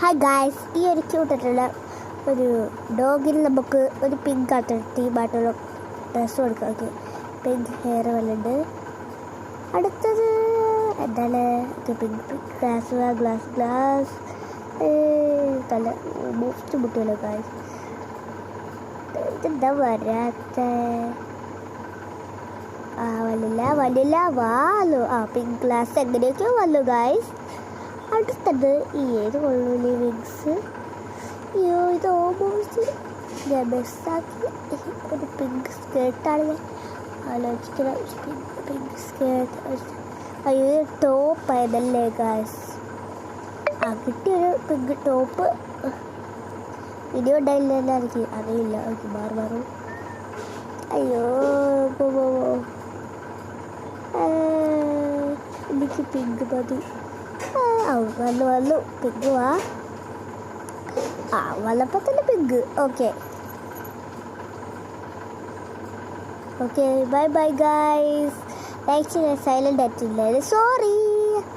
Hi guys, ഈ ഒരു ക്യൂട്ടായിട്ടുള്ള ഒരു ഡോഗിന് നമുക്ക് ഒരു പിങ്ക് ആയിട്ട് തീമായിട്ടുള്ള ഡ്രസ്സ് കൊടുക്കാം. ഓക്കെ, പിങ്ക് ഹെയർ വല്ലുണ്ട്. അടുത്തത് എന്താണ്? പിങ്ക് ഗ്ലാസ് തല മോസ്റ്റ് മുട്ടിയല്ലോ ഗായ്സ്. ഇതെന്താ വരാത്ത? വല്ലില്ല വാലു. പിങ്ക് ഗ്ലാസ് എങ്ങനെയൊക്കെയോ വന്നു ഗായ്സ്. അടുത്തത് ഈ ഏത് കൊള്ളൂലേ വിങ്സ്. അയ്യോ, ഇത് ഓൾമോസ്റ്റ് ഞാൻ ബെസ്സാക്കി. ഒരു പിങ്ക് സ്കേർട്ടാണ് ഞാൻ ആലോചിക്കുന്നത്. Pink skirt. അയ്യോ, ടോപ്പ് ആയതല്ലേ ഗായ്സ്. കിട്ടിയൊരു പിങ്ക് ടോപ്പ് വീഡിയോ ഉണ്ടായില്ല, എനിക്ക് അറിയില്ല. ഓക്കെ, മാറും. അയ്യോ, എനിക്ക് പിങ്ക് മതി. വന്നു പിങ്ക് വന്നപ്പോൾ തന്നെ pink. Okay, bye guys. Like ചെയ്യാൻ സൈലൻ്റ് ആയിട്ടില്ലായിരുന്നു, സോറി.